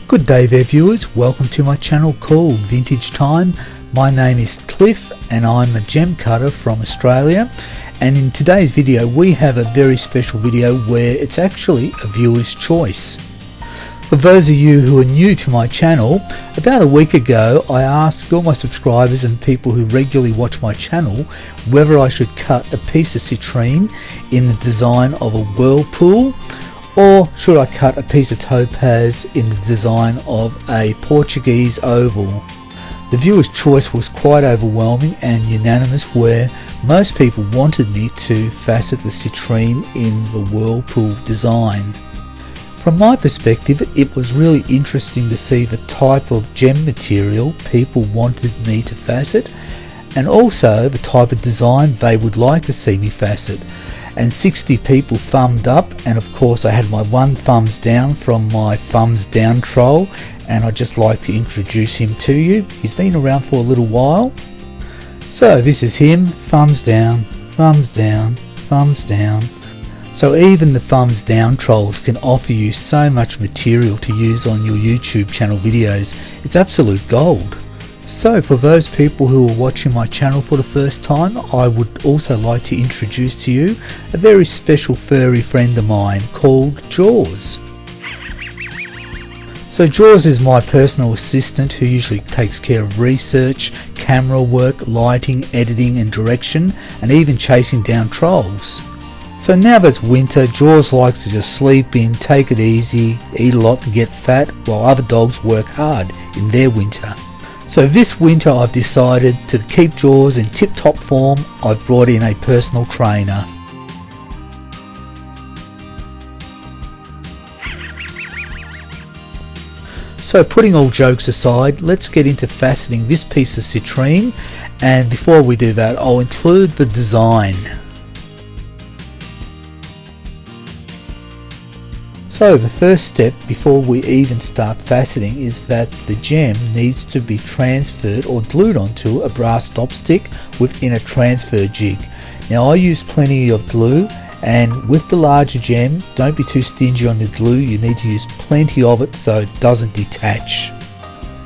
Good day there viewers, welcome to my channel called Vintage Time. My name is Cliff and I'm a gem cutter from Australia, and in today's video we have a very special video where it's actually a viewer's choice. For those of you who are new to my channel, about a week ago I asked all my subscribers and people who regularly watch my channel whether I should cut a piece of citrine in the design of a whirlpool, or should I cut a piece of topaz in the design of a Portuguese oval. The viewer's choice was quite overwhelming and unanimous, where most people wanted me to facet the citrine in the whirlpool design. From my perspective, it was really interesting to see the type of gem material people wanted me to facet, and also the type of design they would like to see me facet. And 60 people thumbed up, and of course I had my one thumbs down from my thumbs down troll, and I'd just like to introduce him to you. He's been around for a little while. So this is him, thumbs down, thumbs down, thumbs down. So even the thumbs down trolls can offer you so much material to use on your YouTube channel videos. It's absolute gold. So for those people who are watching my channel for the first time, I would also like to introduce to you a very special furry friend of mine called Jaws. So Jaws is my personal assistant who usually takes care of research, camera work, lighting, editing and direction, and even chasing down trolls. So now that it's winter, Jaws likes to just sleep in, take it easy, eat a lot and get fat, while other dogs work hard in their winter. So this winter I've decided to keep Jaws in tip-top form. I've brought in a personal trainer. So putting all jokes aside, let's get into faceting this piece of citrine, and before we do that I'll include the design. So the first step before we even start faceting is that the gem needs to be transferred or glued onto a brass dopstick within a transfer jig. Now I use plenty of glue, and with the larger gems don't be too stingy on the glue, you need to use plenty of it so it doesn't detach.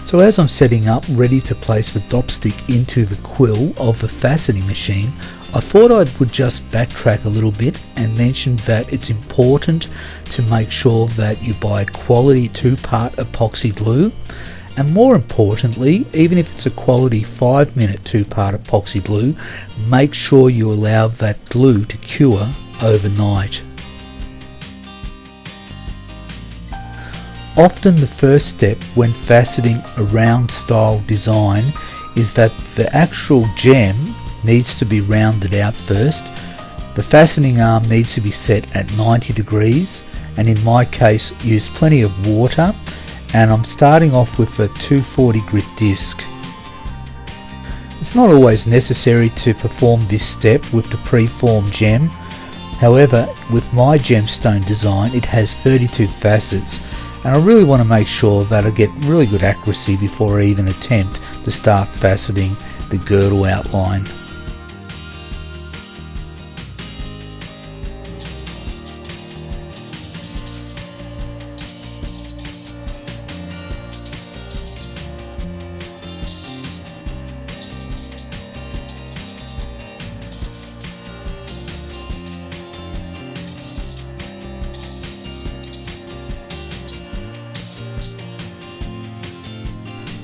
So as I'm setting up ready to place the dopstick into the quill of the faceting machine, I thought I would just backtrack a little bit and mention that it's important to make sure that you buy quality 2-part epoxy glue, and more importantly, even if it's a quality 5-minute 2-part epoxy glue, make sure you allow that glue to cure overnight. Often the first step when faceting a round style design is that the actual gem needs to be rounded out first. The faceting arm needs to be set at 90 degrees, and in my case use plenty of water, and I'm starting off with a 240 grit disc. It's not always necessary to perform this step with the pre-formed gem. However, with my gemstone design it has 32 facets, and I really want to make sure that I get really good accuracy before I even attempt to start faceting the girdle outline.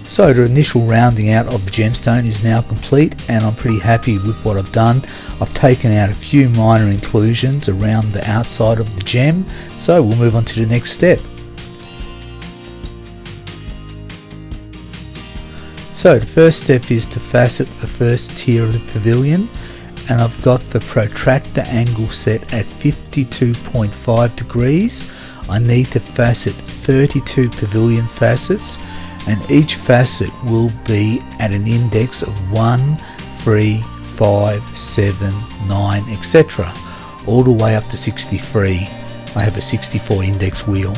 So the initial rounding out of the gemstone is now complete, and I'm pretty happy with what I've done. I've taken out a few minor inclusions around the outside of the gem, so we'll move on to the next step. So the first step is to facet the first tier of the pavilion, and I've got the protractor angle set at 52.5 degrees. I need to facet 32 pavilion facets, and each facet will be at an index of 1, 3, 5, 7, 9, etc. all the way up to 63. I have a 64 index wheel.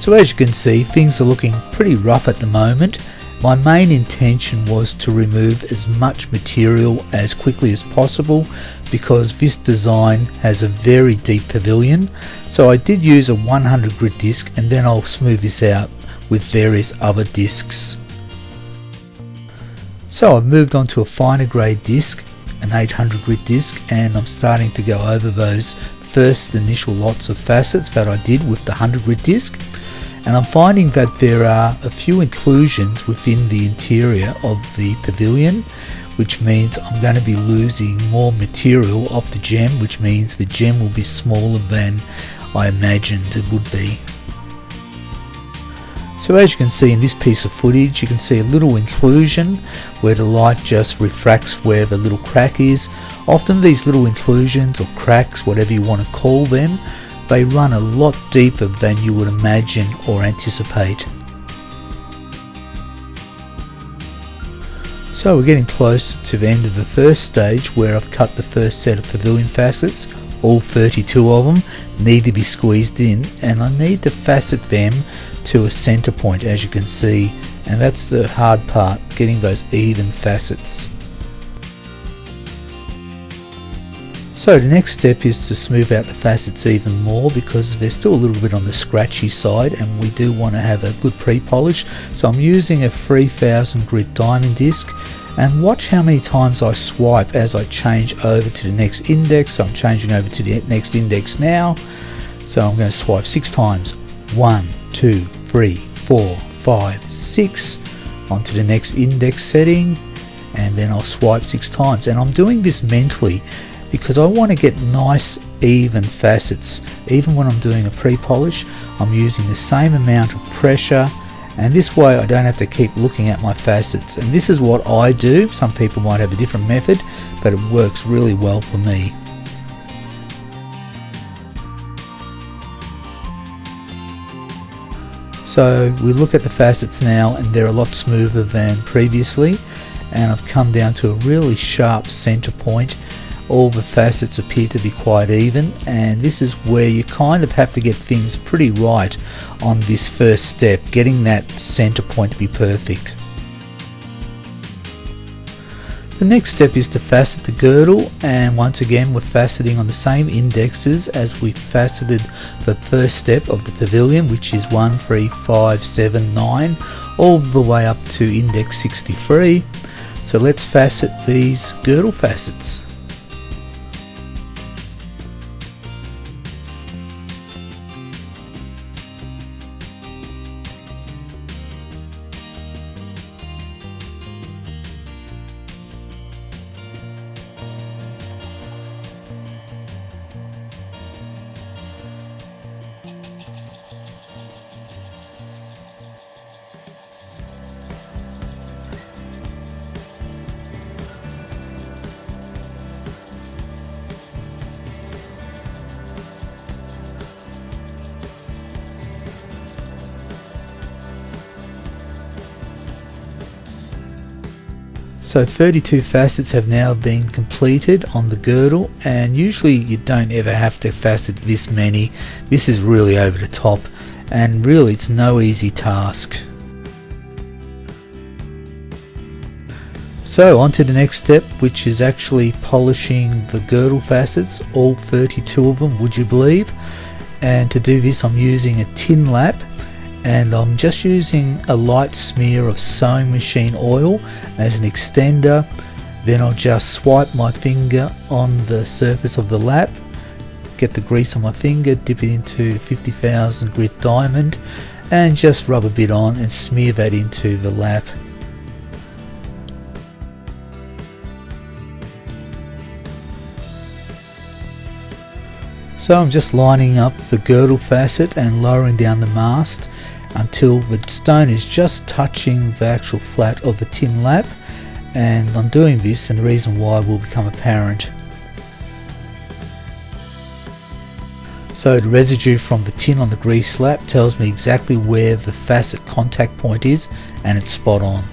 So as you can see, things are looking pretty rough at the moment. My main intention was to remove as much material as quickly as possible because this design has a very deep pavilion. So I did use a 100 grit disc, and then I'll smooth this out with various other discs. So I've moved on to a finer grade disc, an 800 grit disc, and I'm starting to go over those first initial lots of facets that I did with the 100 grit disc. And I'm finding that there are a few inclusions within the interior of the pavilion, which means I'm going to be losing more material off the gem, which means the gem will be smaller than I imagined it would be. So as you can see in this piece of footage, you can see a little inclusion where the light just refracts where the little crack is. Often these little inclusions or cracks, whatever you want to call them, they run a lot deeper than you would imagine or anticipate. So we're getting close to the end of the first stage where I've cut the first set of pavilion facets. All 32 of them need to be squeezed in, and I need to facet them to a center point, as you can see, and that's the hard part, getting those even facets. So the next step is to smooth out the facets even more because they're still a little bit on the scratchy side, and we do want to have a good pre-polish. So I'm using a 3000 grit diamond disc, and watch how many times I swipe as I change over to the next index. So I'm changing over to the next index now. So I'm going to swipe 6 times. 1, 2, 3, 4, 5, 6 onto the next index setting, and then I'll swipe 6 times. And I'm doing this mentally because I want to get nice even facets. Even when I'm doing a pre-polish, I'm using the same amount of pressure, and this way I don't have to keep looking at my facets. And this is what I do. Some people might have a different method, but it works really well for me. So we look at the facets now, and they're a lot smoother than previously, and I've come down to a really sharp center point. All the facets appear to be quite even, and this is where you kind of have to get things pretty right on this first step, getting that center point to be perfect. The next step is to facet the girdle, and once again we're faceting on the same indexes as we faceted the first step of the pavilion, which is 1, 3, 5, 7, 9, all the way up to index 63. So let's facet these girdle facets. So 32 facets have now been completed on the girdle, and usually you don't ever have to facet this many. This is really over the top, and really it's no easy task. So on to the next step, which is actually polishing the girdle facets, all 32 of them, would you believe? And to do this I'm using a tin lap, and I'm just using a light smear of sewing machine oil as an extender. Then I'll just swipe my finger on the surface of the lap, get the grease on my finger, dip it into the 50,000 grit diamond, and just rub a bit on and smear that into the lap. So I'm just lining up the girdle facet and lowering down the mast until the stone is just touching the actual flat of the tin lap, and I'm doing this and the reason why will become apparent. So the residue from the tin on the grease lap tells me exactly where the facet contact point is, and it's spot on.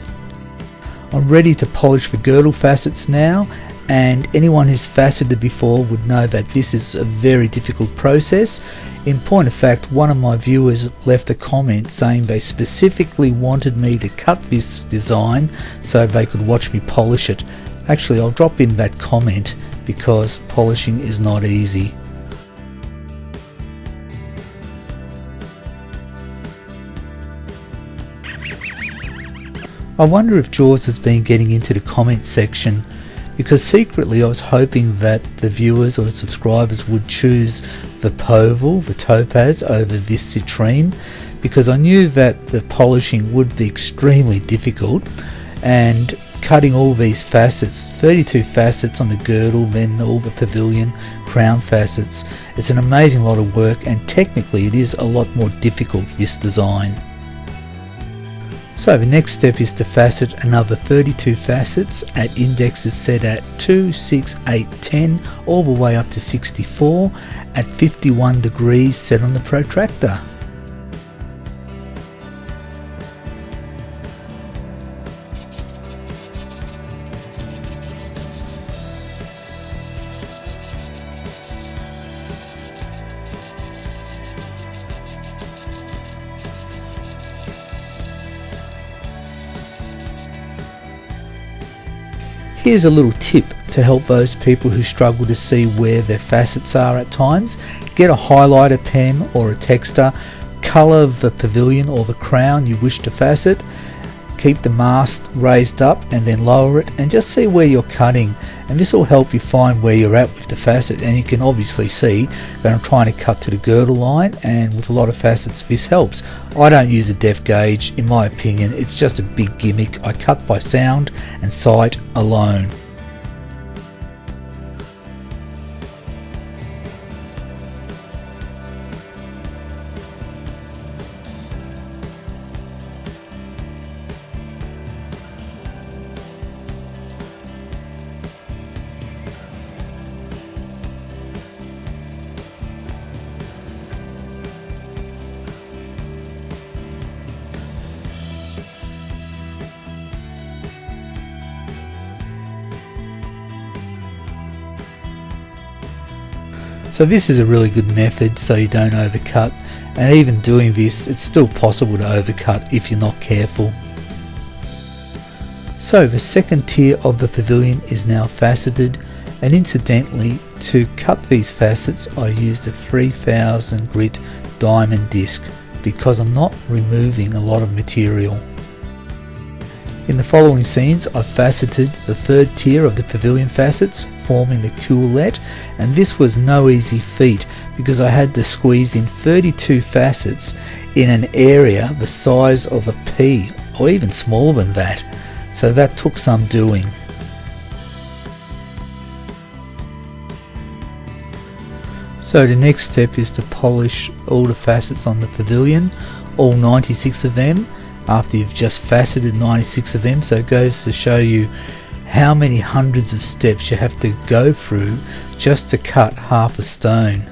I'm ready to polish the girdle facets now, and anyone who's faceted before would know that this is a very difficult process. In point of fact, one of my viewers left a comment saying they specifically wanted me to cut this design so they could watch me polish it. Actually, I'll drop in that comment because polishing is not easy. I wonder if Jaws has been getting into the comment section, because secretly I was hoping that the viewers or the subscribers would choose the Poval, the Topaz, over this Citrine, because I knew that the polishing would be extremely difficult, and cutting all these facets, 32 facets on the girdle, then all the Pavilion crown facets, it's an amazing lot of work, and technically it is a lot more difficult, this design. So the next step is to facet another 32 facets at indexes set at 2, 6, 8, 10 all the way up to 64 at 51 degrees set on the protractor. Here's a little tip to help those people who struggle to see where their facets are at times. Get a highlighter pen or a texter, colour the pavilion or the crown you wish to facet, keep the mast raised up and then lower it, and just see where you're cutting, and this will help you find where you're at with the facet. And you can obviously see that I'm trying to cut to the girdle line, and with a lot of facets this helps. I don't use a depth gauge, in my opinion, it's just a big gimmick. I cut by sound and sight alone. So this is a really good method so you don't overcut, and even doing this it's still possible to overcut if you're not careful. So the second tier of the pavilion is now faceted, and incidentally, to cut these facets I used a 3000 grit diamond disc because I'm not removing a lot of material. In the following scenes I've faceted the third tier of the pavilion facets, forming the culotte, and this was no easy feat because I had to squeeze in 32 facets in an area the size of a pea, or even smaller than that, so that took some doing. So the next step is to polish all the facets on the pavilion, all 96 of them, after you've just faceted 96 of them. So it goes to show you how many hundreds of steps you have to go through just to cut half a stone.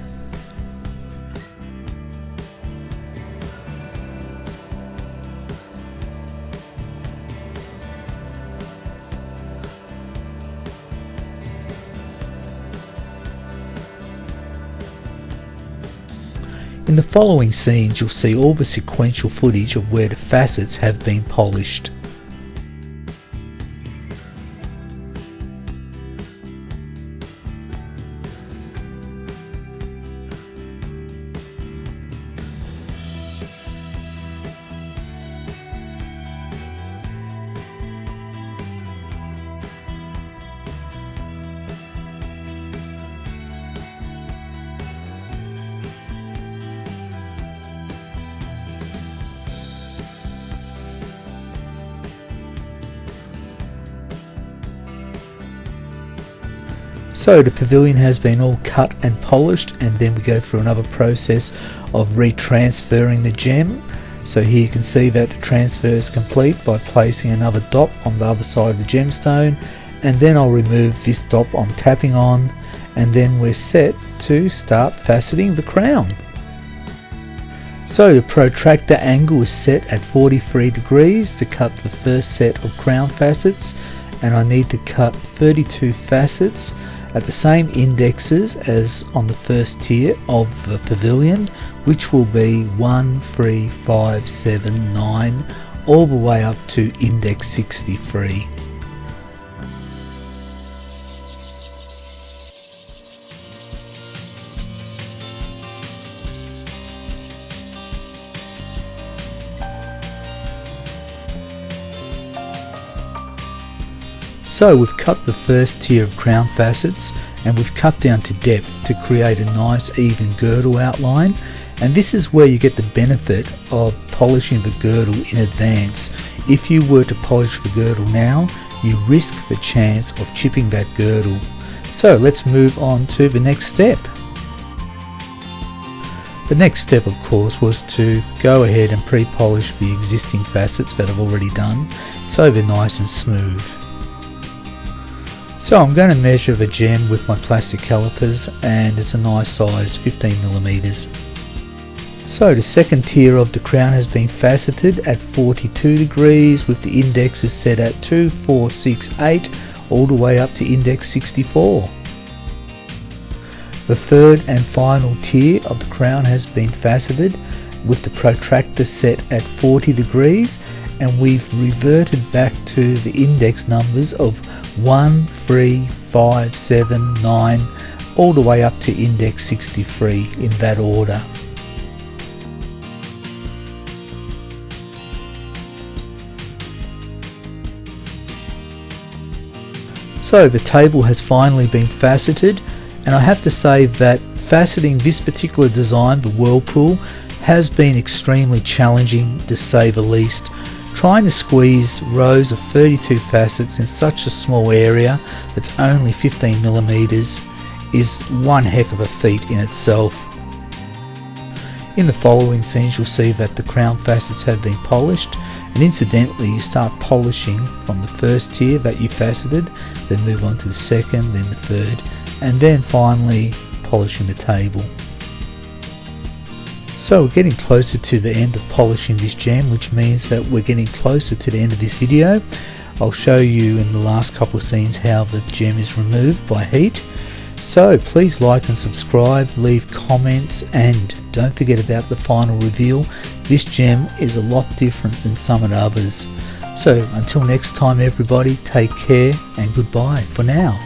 In the following scenes you'll see all the sequential footage of where the facets have been polished. So the pavilion has been all cut and polished, and then we go through another process of retransferring the gem. So here you can see that the transfer is complete by placing another dot on the other side of the gemstone, and then I'll remove this dot I'm tapping on, and then we're set to start faceting the crown. So the protractor angle is set at 43 degrees to cut the first set of crown facets, and I need to cut 32 facets at the same indexes as on the first tier of the Pavilion, which will be 1, 3, 5, 7, 9, all the way up to index 63. So we've cut the first tier of crown facets and we've cut down to depth to create a nice even girdle outline, and this is where you get the benefit of polishing the girdle in advance. If you were to polish the girdle now, you risk the chance of chipping that girdle. So let's move on to the next step. The next step, of course, was to go ahead and pre-polish the existing facets that I've already done so they're nice and smooth. So I'm going to measure the gem with my plastic calipers, and it's a nice size, 15mm. So the second tier of the crown has been faceted at 42 degrees with the indexes set at 2, 4, 6, 8 all the way up to index 64. The third and final tier of the crown has been faceted with the protractor set at 40 degrees, and we've reverted back to the index numbers of 1, 3, 5, 7, 9 all the way up to index 63 in that order. So the table has finally been faceted, and I have to say that faceting this particular design, the Whirlpool, has been extremely challenging to say the least. Trying to squeeze rows of 32 facets in such a small area that's only 15mm is one heck of a feat in itself. In the following scenes you'll see that the crown facets have been polished, and incidentally you start polishing from the first tier that you faceted, then move on to the second, then the third, and then finally polishing the table. So we're getting closer to the end of polishing this gem, which means that we're getting closer to the end of this video. I'll show you in the last couple of scenes how the gem is removed by heat. So please like and subscribe, leave comments, and don't forget about the final reveal. This gem is a lot different than some of the others. So until next time everybody, take care and goodbye for now.